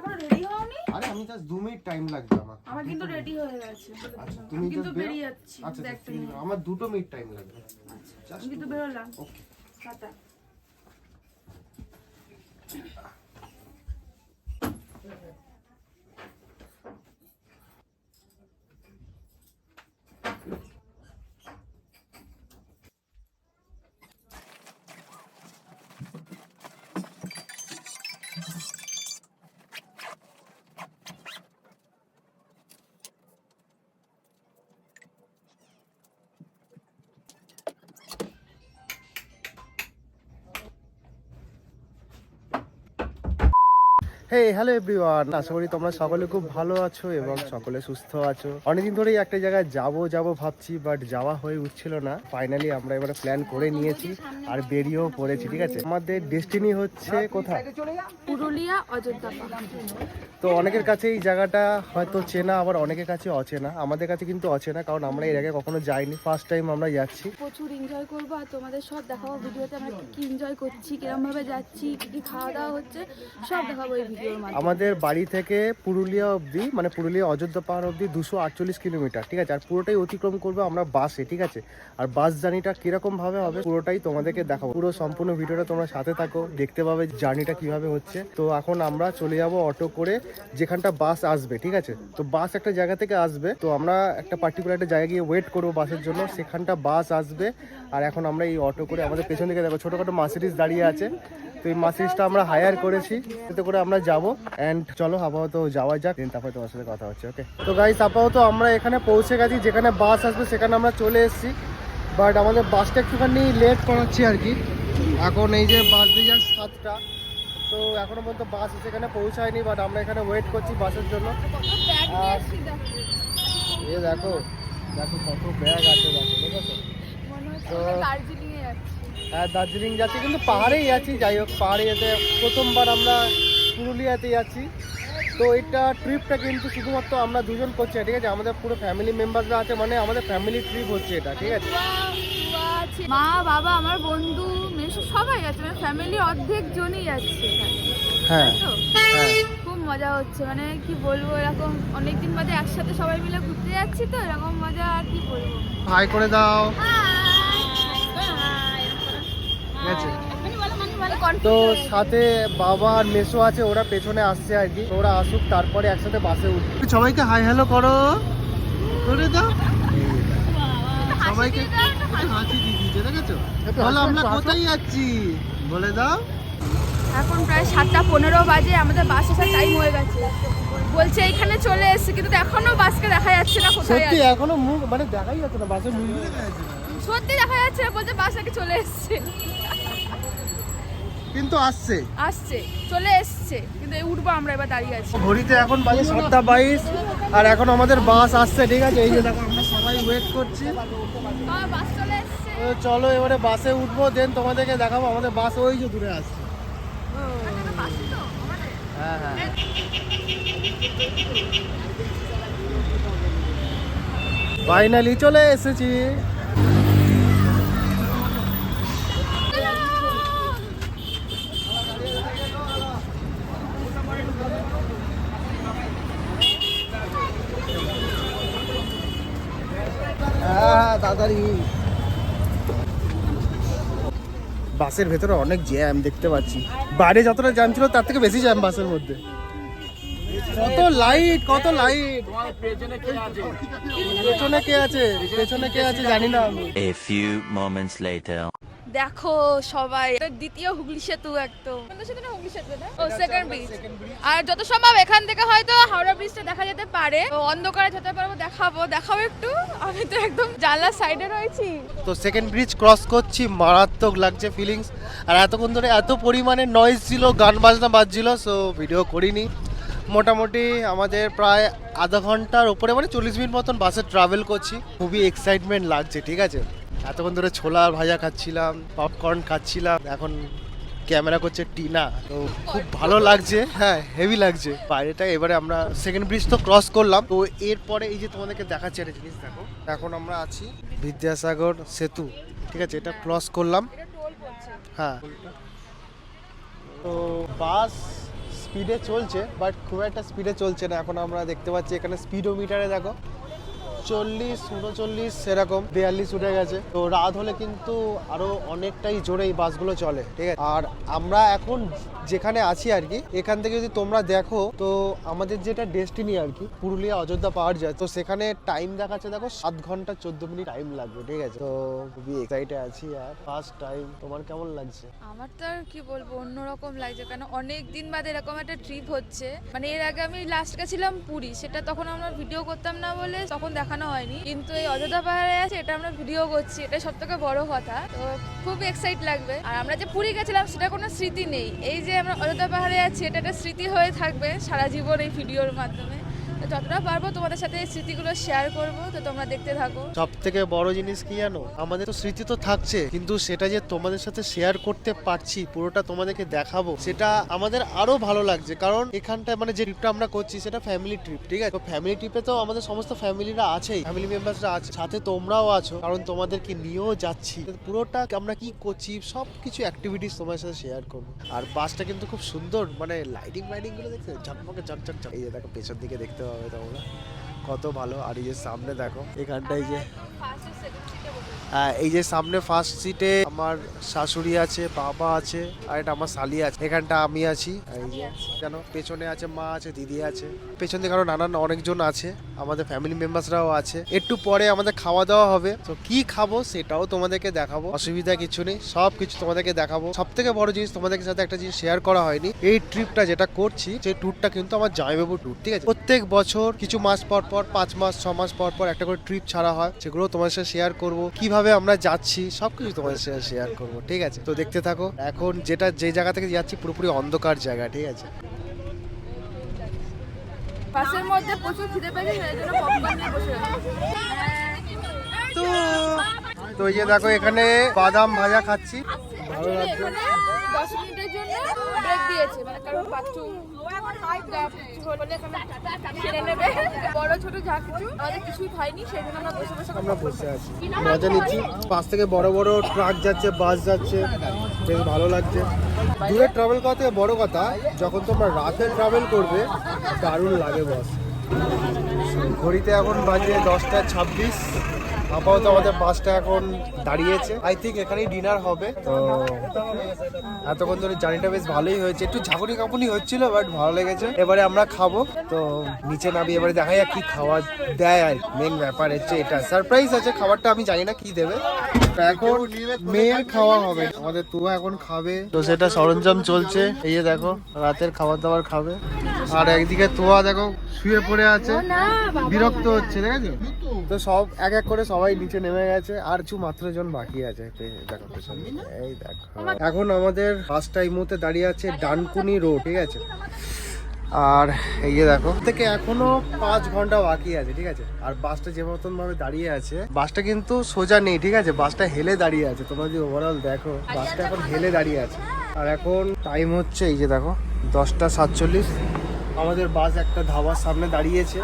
এখনো রেডি হওনি? আরে আমি জাস্ট 2 মিনিট টাইম লাগবে আমার। আমার কিন্তু রেডি হয়ে গেছে। আচ্ছা আমি তুমি কিন্তু জাস্ট বেরিয়ে যাচ্ছি। আচ্ছা ব্যাগটা ঠিক নিয়ে। আছে, আমার 2 মিনিট টাইম লাগবে। আচ্ছা আমি কিন্তু বেরোলাম। Okay tata. Hey hello everyone, আশা করি তোমরা সকলে খুব ভালো আছো এবং সকলে সুস্থ আছো। অনেকদিন ধরেই একটা জায়গায় যাব ভাবছি, বাট যাওয়া হয়ে উঠছিল না। ফাইনালি আমরা এবারে প্ল্যান করে নিয়েছি আর বেরিয়েও পড়েছি। ঠিক আছে, আমাদের ডেস্টিনি হচ্ছে কোথায়? পুরুলিয়া অযোধ্যা পাহাড়। তো অনেকের কাছে এই জায়গাটা হয়তো চেনা, আবার অনেকের কাছে অচেনা। আমাদের কাছে কিন্তু অচেনা, কারণ আমরা এর আগে কখনো যাইনি, ফার্স্ট টাইম আমরা যাচ্ছি। প্রচুর এনজয় করবো আর তোমাদের সব দেখাবো ভিডিওতে আমরা কি এনজয় করছি, কিরকম ভাবে যাচ্ছি, কি খাওয়া দাওয়া হচ্ছে, সব দেখাবো এই ভিডিওর মাধ্যমে। আমাদের বাড়ি থেকে পুরুলিয়া অবধি, মানে পুরুলিয়া অযোধ্যা পাহাড় অবধি 248 কিলোমিটার। ঠিক আছে, আর পুরোটাই অতিক্রম করবো আমরা বাসে। ঠিক আছে, আর বাস জার্নিটা কিরকম ভাবে হবে পুরোটাই তোমাদেরকে দেখাবো। পুরো সম্পূর্ণ ভিডিওটা তোমরা সাথে থাকো, দেখতে পাবে জার্নিটা কিভাবে হচ্ছে। তো এখন আমরা চলে যাব অটো করে যেখানটা বাস আসবে। ঠিক আছে, তো বাস একটা জায়গা থেকে আসবে, তো আমরা একটা পার্টিকুলার একটা জায়গায় গিয়ে ওয়েট করবো বাসের জন্য, সেখানটা বাস আসবে। আর এখন আমরা এই অটো করে, আমাদের পেছন দিকে দেখো ছোটখাটো মার্সিডিজ দাঁড়িয়ে আছে, তো এই মার্সিডিজটা আমরা হায়ার করেছি, এতে করে আমরা যাবো। অ্যান্ড চলো আপাতত যাওয়া যাক, তারপরে তোমার সাথে কথা হচ্ছে। ওকে, তো গাইস আপাতত আমরা এখানে পৌঁছে গেছি, যেখানে বাস আসবে সেখানে আমরা চলে এসেছি। বাট আমাদের বাসটা একটুখানি লেট করাচ্ছি আর কি। এখন এই যে বাস দিয়ে যাচ্ছে 7টা, তো এখনো পর্যন্ত বাস সেখানে পৌঁছায়নি, বাট আমরা এখানে ওয়েট করছি বাসের জন্য। আর এ দেখো দেখো কত ব্যাগ আছে, দেখো দেখেছো তো। হ্যাঁ দার্জিলিং যাচ্ছি, কিন্তু পাহাড়েই যাচ্ছি। যাই হোক, পাহাড়ে যেতে প্রথমবার আমরা পুরুলিয়াতে যাচ্ছি। তো এটা ট্রিপটা কিন্তু শুধুমাত্র আমরা দুজন করছি, ঠিক আছে, আমাদের পুরো ফ্যামিলি মেম্বাররা আছে, মানে আমাদের ফ্যামিলি ট্রিপ হচ্ছে এটা। ঠিক আছে, মা বাবা আমার বন্ধু মেশো সবাই যাচ্ছে, মানে ফ্যামিলি অর্ধেক জনই যাচ্ছে। হ্যাঁ হ্যাঁ খুব মজা হচ্ছে, মানে কি বলবো, এরকম অনেকদিন বাদে একসাথে সবাই মিলে ঘুরতে যাচ্ছি, তো এরকম মজা আর কি বলবো। হাই করে দাও। ঠিক আছে, তো সাথে বাবা আর মেসো আছে, ওরা পেছনে আসছে আর কি। ওরা আসুক, তারপরে একসাথে বাসে উঠবে। সবাইকে হাই হ্যালো করো, করে দাও সবাইকে। হাসি দিদি দেখেছো, বলো আমরা কোথায় যাচ্ছি বলে দাও। এখন প্রায় 7:15 বাজে, আমাদের বাস আসার টাইম হয়ে গেছে। বলছে এখানে চলে এসেছে, কিন্তু এখনো বাসকে দেখা যাচ্ছে না কোথায় সত্যি আছে। এখনো মুখ মানে দেখাই যাচ্ছে না, বাসের মুখ দেখা যাচ্ছে না। সত্যি দেখা যাচ্ছে না, বলছে বাস নাকি চলে এসেছে। কিন্তু আসছে চলে এসছে, কিন্তু উঠবো আমরা, এবার দাঁড়িয়ে আছি। ঘড়িতে এখন বাজে 7:22 আর এখন আমাদের বাস আসছে। ঠিক আছে, এই যে দেখো আমরা সবাই ওয়েট করছি। বাস চলে এসছে। তো চলো এবারে বাসে উঠবো, দেন তোমাদেরকে দেখাবো। আমাদের বাস ওই যে দূরে আসছে। হ্যাঁ হ্যাঁ, ফাইনালি চলে এসেছি। হ্যাঁ তাড়াতাড়ি। বাসের ভেতরে অনেক জ্যাম দেখতে পাচ্ছি, বাইরে যতটা জ্যাম ছিল তার থেকে বেশি জ্যাম বাসের মধ্যে। কত লাইট কত লাইট। পেছনে কে আছে জানি না আমি। A few moments later. দেখো সবাই, দ্বিতীয় হুগলি সেতু, একদম হুগলি সেতু না, ও সেকেন্ড ব্রিজ। আর যত সম্ভব এখান থেকে হয়তো হাওড়া ব্রিজটা দেখা যেতে পারে। অন্ধকারে যেতে পারবো, দেখাবো একটু। আমি তো একদম জানলার সাইডে রয়েছি। তো সেকেন্ড ব্রিজ ক্রস করছি, মারাত্মক লাগছে ফিলিংস। আর এতক্ষণ ধরে এত পরিমাণে নয়েজ ছিল, গান বাজনা বাজছিল, সো ভিডিও করিনি। মোটামুটি আমাদের প্রায় আধা ঘন্টার উপরে, মানে 40 মিনিট মতন বাসে ট্রাভেল করছি। খুবই এক্সাইটমেন্ট লাগছে। ঠিক আছে, এতক্ষণ ধরে ছোলা ভাজা খাচ্ছিলাম, পপকর্ন খাচ্ছিলাম, এখন ক্যামেরা করছে টিনা, তো খুব ভালো লাগছে। হ্যাঁ হেভি লাগছে বাইরেটা। এবারে আমরা সেকেন্ড ব্রিজ তো ক্রস করলাম, তো এরপরে এই যে তোমাদেরকে দেখাচ্ছি একটা জিনিস দেখো। এখন আমরা আছি বিদ্যাসাগর সেতু। ঠিক আছে, এটা ক্রস করলাম। হ্যাঁ, তো বাস স্পিডে চলছে, বাট খুব একটা স্পিডে চলছে না। এখন আমরা দেখতে পাচ্ছি এখানে স্পিডোমিটারে দেখো 40, 39 সেরকম 42 উঠে গেছে। তো রাত হলে কিন্তু আরো অনেকটাই জোরে এই বাসগুলো চলে, ঠিক আছে। আর আমরা এখন যেখানে আছি আর কি, এখান থেকে যদি তোমরা দেখো তো আমাদের যেটা ডেস্টিনি আর কি, পুরুলিয়া অযোধ্যা পাহাড় যায়, তো সেখানে টাইম দেখাচ্ছে দেখো 7 ঘন্টা 14 মিনিট টাইম লাগবে, ঠিক আছে। তো খুবই এক্সাইটেড আছি। আর ফার্স্ট টাইম, তোমার কেমন লাগছে? আমার তো আর কি বলবো, অন্যরকম লাগছে, কারণ অনেক দিন বাদে এরকম একটা ট্রিপ হচ্ছে। মানে এর আগে আমি লাস্ট গেছিলাম পুরী, সেটা তখন আমরা ভিডিও করতাম না বলে তখন দেখানো হয়নি, কিন্তু এই অযোধ্যা পাহাড়ে আছে এটা আমরা ভিডিও করছি, এটা সব থেকে বড় কথা। তো খুব এক্সাইট লাগবে। আর আমরা যে পুরী গেছিলাম সেটা কোনো স্মৃতি নেই, এই যে আমরা অযোধ্যা পাহাড়ে আছি এটা একটা স্মৃতি হয়ে থাকবে সারা জীবন এই ভিডিওর মাধ্যমে। তো যতটা পারবো তোমাদের সাথে এই স্মৃতিগুলো শেয়ার করব, তো তোমরা দেখতে থাকো। সব থেকে বড় জিনিস কি জানো, আমাদের তো স্মৃতি তো থাকছে, কিন্তু সেটা যে তোমাদের সাথে শেয়ার করতে পারছি, পুরোটা তোমাদেরকে দেখাবো, সেটা আমাদের আরো ভালো লাগছে। কারণ এখানটা মানে যে ট্রিপটা আমরা করছি সেটা ফ্যামিলি ট্রিপ, ঠিক আছে। তো ফ্যামিলি ট্রিপে তো আমাদের সমস্ত ফ্যামিলিরা আছেই, ফ্যামিলি মেম্বার্সরা আছে, সাথে তোমরাও আছো, কারণ তোমাদেরকে নিয়েও যাচ্ছি। পুরোটা আমরা কি করছি সব কিছু অ্যাক্টিভিটিস তোমার সাথে শেয়ার করবো। আর বাসটা কিন্তু খুব সুন্দর, মানে লাইটিং গুলো দেখতে ঝকমকে চকচক। এই যে দেখো পেছন দিকে দেখতে পাবে তোমরা কত ভালো। আর এই যে সামনে দেখো এখানটায় যে এই যে সামনে ফার্স্ট সিটে আমার শাশুড়ি আছে, বাবা আছে, আর এটা আমার শালি আছে, এখানটা আমি আছি। এই যে জানো পেছনে আছে মা আছে, দিদি আছে, পেছন দিকে আরো নানান অনেকজন আছে, আমাদের ফ্যামিলি মেম্বার্সরাও আছে। একটু পরে আমাদের খাওয়া দাওয়া হবে, তো কি খাবো সেটাও তোমাদেরকে দেখাবো, অসুবিধা কিছু নেই, সব কিছু তোমাদেরকে দেখাবো। সব থেকে বড় জিনিস তোমাদের সাথে একটা জিনিস শেয়ার করা হয়নি, এই ট্রিপটা যেটা করছি, সেই ট্যুরটা কিন্তু আমার জামাইবাবু ট্যুর, ঠিক আছে। প্রত্যেক বছর কিছু মাস পর পর, 5 মাস 6 মাস পর পর একটা করে ট্রিপ ছাড়া হয়, সেগুলো তোমাদের সাথে শেয়ার করবো, কিভাবে আমরা যাচ্ছি সবকিছু তোমাদের সাথে শেয়ার করবো, ঠিক আছে। তো দেখতে থাকো। এখন যে জায়গা থেকে যাচ্ছি পুরোপুরি অন্ধকার জায়গা, ঠিক আছে। বাসের মধ্যে প্রচুর খিদে পেয়েছে, সেই জন্য পপকর্ন নিয়ে বসে তো এই যে দেখো এখানে বাদাম ভাজা খাচ্ছি, ভালো লাগছে। 10 মিনিটের জন্য ব্রেক দিয়েছে, মানে কারণ বাচ্চু হলে ছেড়ে নেবে, বড় ছোট যা কিছু আমাদের কিছুই হয়নি, সেই জন্য আমরা বসে আছি, মজা নিচ্ছি। পাশ থেকে বড় বড় ট্রাক যাচ্ছে, বাস যাচ্ছে, বেশ ভালো লাগছে। দূরে ট্রাভেল করা থেকে বড় কথা, যখন তোমরা রাতে ট্রাভেল করবে দারুণ লাগে বস। ঘড়িতে এখন বাজে 10:26। আপাতত আমাদের বাসটা এখন দাঁড়িয়েছে, আই থিঙ্ক এখানেই ডিনার হবে। তো এতক্ষণ ধরে জার্নিটা বেশ ভালোই হয়েছে, একটু ঝাঁকুনি কাঁপুনি হচ্ছিল, বাট ভালো লেগেছে। এবারে আমরা খাবো, তো নিচে নামি এবারে দেখা যাক কি খাওয়া দেয়। আর মেন ব্যাপার হচ্ছে এটা, সারপ্রাইজ আছে খাবারটা, আমি জানি না কি দেবে। এখন মেয়ের খাওয়া হবে, আমাদের তুয়া এখন খাবে, তো সেটা সরঞ্জাম চলছে। এই যে দেখো রাতের খাবার দাবার খাবে, আর একদিকে তুয়া দেখো শুয়ে পড়ে আছে, বিরক্ত হচ্ছে, ঠিক আছে। তো সব এক এক করে সবাই নিচে নেমে গেছে, আর মাত্র জন বাকি আছে। দেখো এই দেখো এখন আমাদের বাসটা এই মুহূর্তে দাঁড়িয়ে আছে ডানকুনি রোড, ঠিক আছে। আর এই যে দেখো থেকে এখনো 5 ঘন্টা বাকি আছে, ঠিক আছে। আর বাসটা যে মতন ভাবে দাঁড়িয়ে আছে, বাসটা কিন্তু সোজা নেই, ঠিক আছে, বাসটা হেলে দাঁড়িয়ে আছে। তোমরা যদি ওভারঅল দেখো বাসটা এখন হেলে দাঁড়িয়ে আছে। আর এখন টাইম হচ্ছে এই যে দেখো 10:47। আমাদের বাস একটা ধাবার সামনে দাঁড়িয়েছে,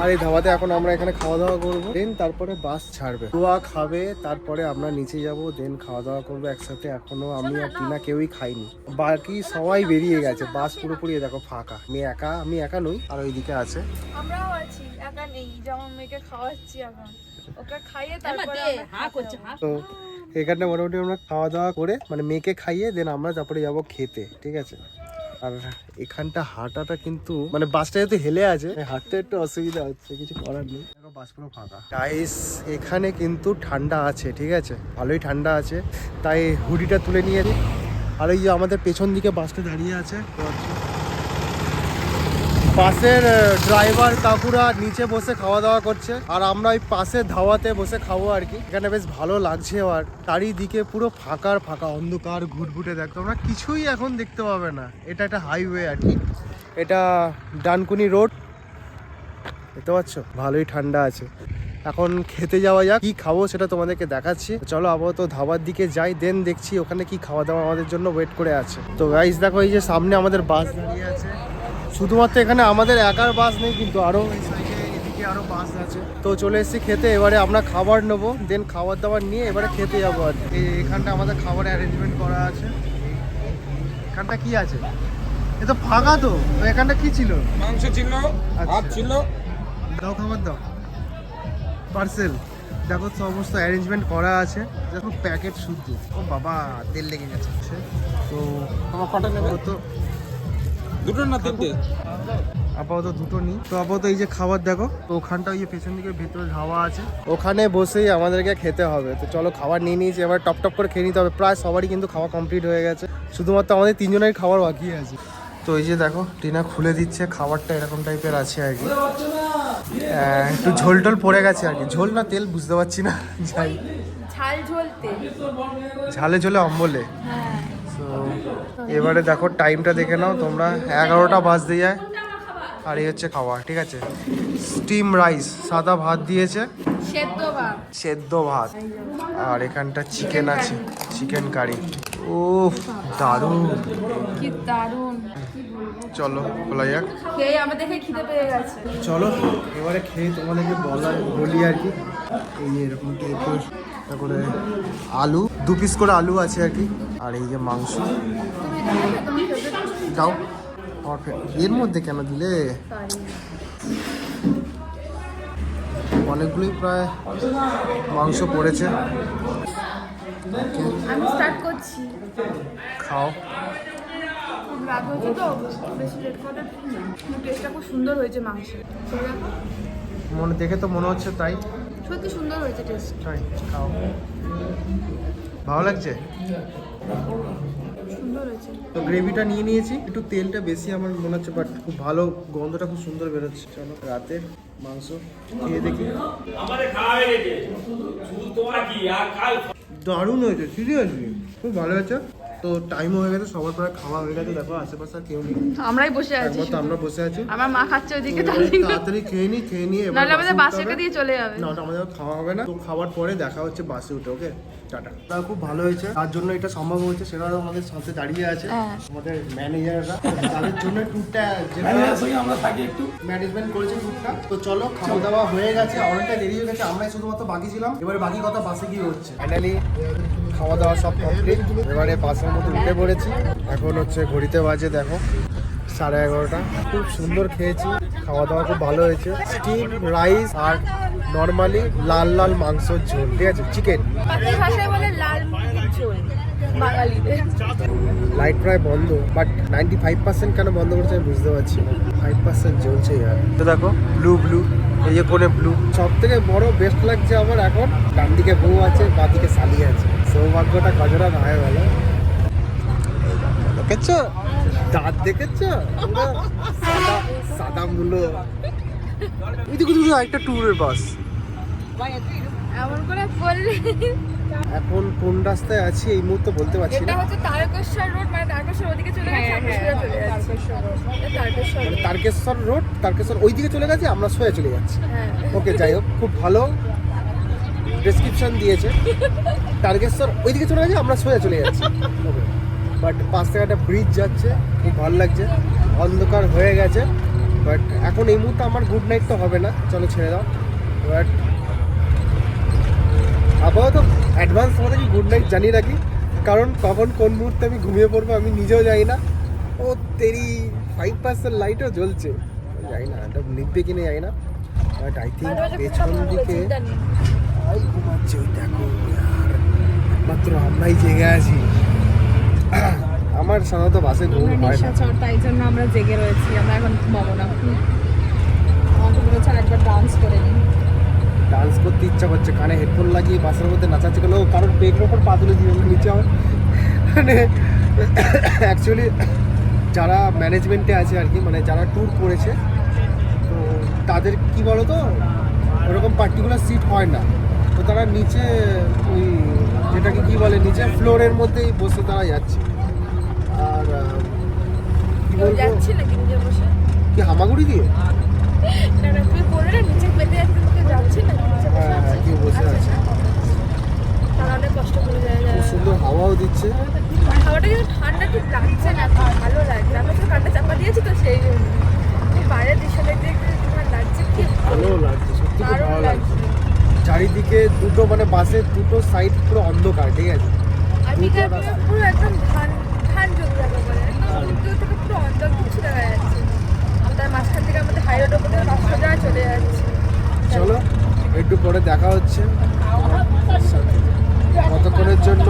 আর এই ধাবাতে এখন আমরা এখানে খাওয়া দাওয়া করবো, দেন তারপরে বাস ছাড়বে, তুয়া খাবে, তারপরে আমরা নিচে যাব, দেন খাওয়া দাওয়া করবো একসাথে। এখনো আমি আর টিনা কেউই খাইনি, বাকি সবাই বেরিয়ে গেছে, বাস পুরোপুরি দেখো ফাঁকা। আমি একা নই, আর ওইদিকে আছে, আমরাও আছি, একা নেই, যেমন মেয়েকে খাওয়াচ্ছি এখন, ওকে খাইয়ে তারপরে তো এখানে মোটামুটি আমরা খাওয়া দাওয়া করে, মানে মেয়েকে খাইয়ে দেন আমরা তারপরে যাবো খেতে, ঠিক আছে। আর এখানটা হাঁটাটা কিন্তু মানে বাসটা যেহেতু হেলে আছে, হাঁটতে একটু অসুবিধা হচ্ছে, কিছু করার নেই। বাস পুরো ফাঁকা। গাইস এখানে কিন্তু ঠান্ডা আছে, ঠিক আছে, ভালোই ঠান্ডা আছে, তাই হুডিটা তুলে নিয়ে নিই। আর এই যে আমাদের পেছন দিকে বাসটা দাঁড়িয়ে আছে, বাসের ড্রাইভার কাকুরা নিচে বসে খাওয়া দাওয়া করছে, আর আমরা ওই পাশে ধাওয়াতে বসে খাবো আর কি। এখানে বেশ ভালো লাগছে, আর চারিদিকে পুরো ফাঁকার ফাঁকা, অন্ধকার ঘুটঘুটে দেখতে আমরা কিছুই এখন দেখতে পাবে না। এটা একটা হাইওয়ে আর কি, এটা ডানকুনি রোড, দেখতে পাচ্ছ, ভালোই ঠান্ডা আছে। এখন খেতে যাওয়া যাক, কি খাবো সেটা তোমাদেরকে দেখাচ্ছি। চলো আপাতত ধাবার দিকে যাই, দেন দেখছি ওখানে কি খাওয়া দাওয়া আমাদের জন্য ওয়েট করে আছে। তো গাইস দেখো এই যে সামনে আমাদের বাস দাঁড়িয়ে আছে, শুধুমাত্র এখানে আমাদের একার বাস নেই, কিন্তু আরো এদিকে আরো বাস আছে। তো চলে এসেছি খেতে, এবারে আমরা খাবার নেবো, দেন খাবার দাবার নিয়ে এবারে খেতে যাবো আর এখানটা আমাদের খাবারের অ্যারেঞ্জমেন্ট করা আছে। এখানটা কি আছে এ তো ফাঁকা তো এখানটা কি ছিল? মাংস ছিল, ভাত ছিল। দাও খাবার দাও, পার্সেল। দেখো সমস্ত অ্যারেঞ্জমেন্ট করা আছে, দেখো প্যাকেট শুদ্ধ। ও বাবা তেল লেগে গেছে। তো তোমার কটা নেবে? তো দুটো না তিনটে? আপাতত দুটো নিই। তো আপাতত এই যে খাবার দেখো, তো ওখানটা ওই যে পেছন দিকে ভেতরে ধাবা আছে, ওখানে বসেই আমাদেরকে খেতে হবে। তো চলো খাবার নিয়ে নিয়েছি, এবার টপ টপ করে খেয়ে নিতে হবে। প্রায় সবারই কিন্তু খাওয়া কমপ্লিট হয়ে গেছে, শুধুমাত্র আমাদের তিনজনের খাবার বাকি আছে। তো এই যে দেখো টিনা খুলে দিচ্ছে, খাবারটা এরকম টাইপের আছে আর কি। একটু ঝোল টোল পড়ে গেছে আর কি, ঝোল না তেল বুঝতে পারছি না। যাই ঝাল ঝোলতে ঝালে ঝোলে অম্বলে। হ্যাঁ তো এবারে দেখো টাইমটা দেখে নাও তোমরা, 11টা বাজতে যায়। আর এই হচ্ছে খাবার, ঠিক আছে। স্টিম রাইস, সাদা ভাত দিয়েছে, সেদ্ধ ভাত, সেদ্ধ ভাত, আর এখানটা চিকেন আছে, চিকেন কারি। ও দারুণ, কি দারুণ। চলো খোলা যাক। খেয়ে আমাদের দেখে খিদে পেয়ে গেছে। চলো এবারে খেয়ে তোমাদেরকে বলি আর কি। এই যে এরকম টাইপের, তারপরে আলু 2 পিস করে আলু আছে আর কি, আর এই যে মাংস। যাও এর মধ্যে কেন দিলে? অনেকগুলোই প্রায় মাংস পড়েছে। আমি স্টার্ট করছি। খাও। রাত হয়েছে তো বেশি লেট করে টেস্টটা খুব সুন্দর হয়েছে মাংস। মনে দেখে তো মনে হচ্ছে তাই। সত্যি সুন্দর হয়েছে টেস্ট। তাই খাও। ভালো লাগছে? সুন্দর হয়েছে। তো গ্রেভিটা নিয়ে নিয়েছি, একটু তেলটা বেশি আমার মনে হচ্ছে, বাট খুব ভালো, গন্ধটা খুব সুন্দর বেরোচ্ছে। চলো রাতের মাংস খেয়ে দেখি। দারুণ হয়েছে, সিরিয়াসলি খুব ভালো হয়েছে। তো টাইমও হয়ে গেছে, সবার প্রায় খাওয়া হয়ে গেছে। দেখো আশেপাশে আর কেউ নেই, আমরাই বসে আছি। একমাত্র আমরা বসে আছি। আমার মা খাচ্ছে ওইদিকে, তাড়াতাড়ি খেয়ে নিয়ে এবার নাহলে আমাদের বাসে উঠতে বাসেকে হবে। দিয়ে চলে যাবে। না ওটা আমাদের খাওয়া হবে না। তো খাওয়ার পরে দেখা হচ্ছে বাসে উঠে। ওকে টাটা। তা খুব ভালো হয়েছে, তার জন্য এটা সম্ভব হয়েছে। সেটাও আমাদের সাথে দাঁড়িয়ে আছে আমাদের ম্যানেজাররা, তাদের জন্য ট্যুরটা আমরা থাকি একটু ম্যানেজমেন্ট করেছে ট্যুরটা। তো চলো খাওয়া দাওয়া হয়ে গেছে, অনেকটা দেরি হয়ে গেছে, আমরাই শুধুমাত্র বাকি ছিলাম। এবারে বাকি কথা বাসে গিয়ে হচ্ছে। ফাইনালি খাওয়া দাওয়া সব কমপ্লিট, এবারে বাসের মধ্যে উঠে পড়েছি। এখন হচ্ছে ঘড়িতে বাজে দেখো 11:30। খুব সুন্দর খেয়েছি, খাওয়া দাওয়া খুব ভালো হয়েছে। স্টিম রাইস আর নর্মালি লাল লাল মাংসর ঝোল, ঠিক আছে, চিকেন। বাকি ভাষায় বলে লাল মুরগির ঝোল বাঙালিদের। লাইট প্রায় বন্ধ, বাট 95% কেন বন্ধ করছে আমি বুঝতে পারছি না। 5% জ্বলছে আর। তো দেখো ব্লু এই যে কোনে ব্লু। সব থেকে বড় বেস্ট লাগছে আমার এখন, ডান দিকে বউ আছে, বাঁ দিকে শালি আছে। সৌভাগ্যটা কজরা না হয় বলো। দেখেছ দাঁত, দেখেছ সাদা মূলো। একটা ট্যুরের বাস। এমন করে বললে এখন কোন রাস্তায় আছি এই মুহূর্তে বলতে পারছি এটা না। হচ্ছে তারকেশ্বর রোড, মানে তারকেশ্বর ওদিকে চলে গেছে, আমরা সোজা চলে যাচ্ছি। এটা তারকেশ্বর মানে তারকেশ্বর রোড, তারকেশ্বর ওইদিকে চলে গেছে, আমরা সোজা চলে যাচ্ছি। হ্যাঁ। ওকে যাই হোক, খুব ভালো ডেসক্রিপশন দিয়েছে। তারকেশ্বর ওইদিকে চলে গেছে, আমরা সোজা চলে যাচ্ছি। ওকে, বাট পাশ থেকে একটা ব্রিজ যাচ্ছে, খুব ভালো লাগছে। অন্ধকার হয়ে গেছে, বাট এখন এই মুহূর্তে আমার গুড নাইট তো হবে না, চলো ছেড়ে দাও। বাট আপাতত অ্যাডভান্স তোমাদেরকে গুড নাইট জানিয়ে রাখি, কারণ কখন কোন মুহূর্তে আমি ঘুমিয়ে পড়বো আমি নিজেও জানি না। ও তেরি 5% লাইটও জ্বলছে, জানি না এটা নিভবে কিনে জানি না। বাট আই থিঙ্ক পেছন দিকে ঘুমাচ্ছে, ওই দেখো আর মাত্র আমরাই জেগে আছি। আমার সাধারণত বাসে ঘুম হয় না। তাই জন্য আমরা জেগে রয়েছি, আমরা এখন ঘুমাবো না। আমাকে বলেছে একবার ডান্স করে নিই। ডান্স করতে ইচ্ছা করছে, কানে হেডফোন লাগিয়ে বাসের মধ্যে নাচাচ্ছি গেলো, কারোর পেটের ওপর পা তুলে দিয়ে নিচে আমার। মানে অ্যাকচুয়ালি যারা ম্যানেজমেন্টে আছে আর কি, মানে যারা ট্যুর করেছে, তো তাদের কি বলো তো ওরকম পার্টিকুলার সিট হয় না। তো তারা নিচে ওই যেটাকে কি বলে নিচে ফ্লোরের মধ্যেই বসে তারা যাচ্ছে। আর কি বলবো, যাচ্ছি নাকি নিজে বসে? কি হামাগুড়ি দিয়ে? না না, তুই বলে না নিচে পেতে যাচ্ছি, তুই যাচ্ছি না নিচে বসে হ্যাঁ আছিস? কেউ বসে আছে, তারা অনেক কষ্ট করে যায়। খুব সুন্দর হাওয়াও দিচ্ছে। হাওয়াটা কিন্তু ঠান্ডা ঠিক লাগছে না, খুব ভালো লাগছে। আমি তো কানটা চাপা দিয়েছি তো সেই জন্য। বাইরের দৃশ্য দেখতে দেখতে তোমার লাগছে কি ভালো লাগছে, সত্যি খুব দারুণ ভালো লাগছে। লাগছে। চারিদিকে দুটো মানে বাসের দুটো সাইড পুরো অন্ধকার, ঠিক আছে। আমি পুরো একদম ধান ধান জমি যাবে বলে একদম দূর থেকে পুরো অন্ধকার। দেখা হচ্ছে তোমার সাথে। কতক্ষণের জন্য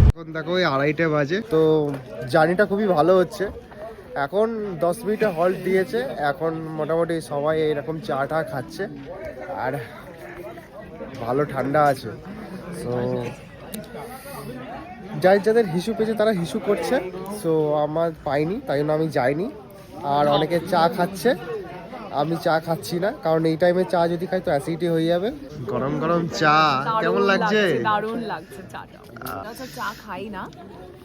এখন দেখো ওই 2:30 বাজে, তো জার্নিটা খুবই ভালো হচ্ছে। এখন 10 মিনিটে হল্ট দিয়েছে, এখন মোটামুটি সবাই এরকম চা টা খাচ্ছে আর ভালো ঠান্ডা আছে। সো যাদের হিসু পেয়েছে তারা হিসু করছে, সো আমার পাইনি তাই জন্য আমি যাইনি। আর অনেকে চা খাচ্ছে, আমি চা খাচ্ছি না, কারণ এই টাইমে চা যদি খাই তো অ্যাসিডিটি হয়ে যাবে। গরম গরম চা কেমন লাগছে? দারুণ লাগছে চাটা। আচ্ছা চা খাই না,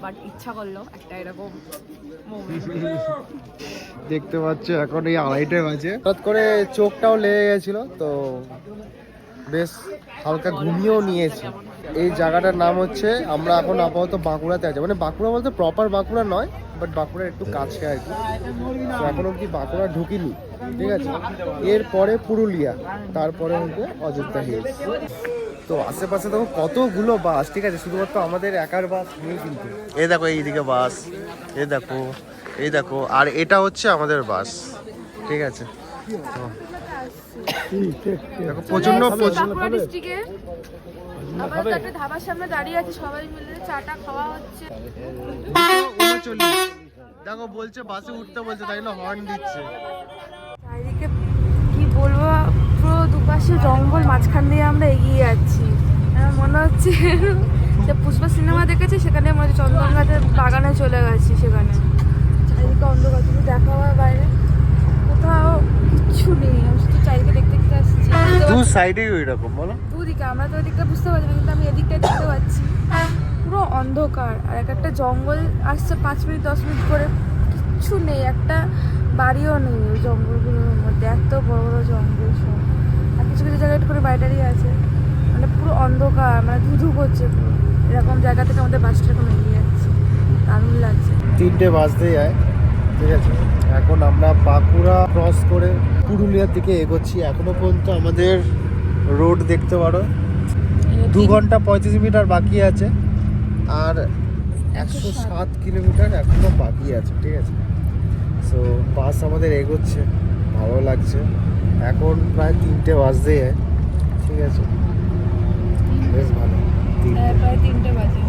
বাট ইচ্ছা করলো একটা এরকম মোমেন্ট। দেখতে পাচ্ছ এখন এই 2:30 বাজে, হঠাৎ করে চোখটাও লেগে গেছিল, তো বেশ হালকা ঘুমিয়েও নিয়েছি। এই জায়গাটার নাম হচ্ছে, আমরা এখন আপাতত বাঁকুড়াতে আছি, মানে বাঁকুড়া বলতে প্রপার বাঁকুড়া নয়, বাট বাঁকুড়ার একটু কাছে আর কি। তো এখন অব্দি বাঁকুড়া ঢুকিনি, ঠিক আছে। এরপরে পুরুলিয়া, তারপরে হচ্ছে অযোধ্যা হিলস। তো আশেপাশে দেখো কতগুলো বাস, ঠিক আছে, শুধুমাত্র আমাদের একার বাস নেই কিন্তু। এই দেখো এইদিকে বাস, এই দেখো, এই দেখো, আর এটা হচ্ছে আমাদের বাস, ঠিক আছে। দেখো প্রচন্ড বাঁকুড়া ডিস্ট্রিক্টে আমরা একটা ধাবার সামনে দাঁড়িয়ে আছি, সবাই মিলে চাটা খাওয়া হচ্ছে। 39 দেখো বলছে বাসে উঠতে বলছে, তাই না হর্ন দিচ্ছে। চারিদিকে কি বলবো, পুরো দুপাশে জঙ্গল, মাঝখান দিয়ে আমরা এগিয়ে যাচ্ছি। আমার মনে হচ্ছে যে পুষ্পা সিনেমা দেখেছি, সেখানে মনে হচ্ছে চন্দন গাছের বাগানে চলে গেছি। সেখানে চারিদিকে অন্ধকার, কিন্তু দেখা হয় বাইরে কোথাও কিচ্ছু নেই। আমি শুধু চারিদিকে দেখতে দেখতে আসছি। দু সাইডেই ওই রকম বলো, দুদিকে আমরা তো ওদিকটা বুঝতে পারছি না, কিন্তু আমি এদিকটা দেখতে পাচ্ছি পুরো অন্ধকার। আর একটা জঙ্গল আসছে 5 মিনিট 10 মিনিট করে, কিচ্ছু নেই, একটা বাড়িও নেই ওই জঙ্গলগুলোর মধ্যে। এত বড় বড় জঙ্গল সব, আর কিছু কিছু জায়গায় একটু করে বাইটারি আছে, মানে পুরো অন্ধকার, মানে ধুধু করছে পুরো। এরকম জায়গা থেকে আমাদের বাসটা এখন এগিয়ে যাচ্ছে, দারুণ লাগছে। 3টে বাজতে যায়, ঠিক আছে। এখন আমরা বাঁকুড়া ক্রস করে পুরুলিয়ার দিকে এগোচ্ছি। এখনো পর্যন্ত আমাদের রোড দেখতে পারো 2 ঘন্টা 35 মিনিট আর বাকি আছে, আর 107 কিলোমিটার এখনো বাকি আছে, ঠিক আছে। সো বাস আমাদের এগোচ্ছে, ভালো লাগছে। এখন প্রায় 3টে বাজতে যায়, ঠিক আছে, বেশ ভালো। প্রায় 3টে বাজে,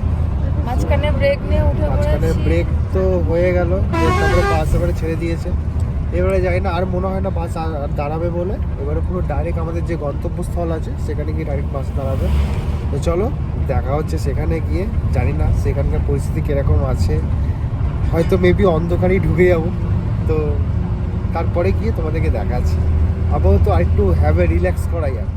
মাঝখানে ব্রেক নিয়ে উঠে মাঝখানে পড়েছি। ব্রেক তো হয়ে গেল, তারপরে বাস এবারে ছেড়ে দিয়েছে। এবারে যাই না, আর মনে হয় না বাস আর দাঁড়াবে বলে। এবারে পুরো ডাইরেক্ট আমাদের যে গন্তব্যস্থল আছে সেখানে গিয়ে ডাইরেক্ট বাস দাঁড়াবে। তো চলো দেখা হচ্ছে সেখানে গিয়ে। জানি না সেখানকার পরিস্থিতি কীরকম আছে, হয়তো মেবি অন্ধকারেই ঢুকে যাবো। তো তারপরে গিয়ে তোমাদেরকে দেখাচ্ছি। আপাতত আর একটু হ্যাভ এ রিল্যাক্স করাই আর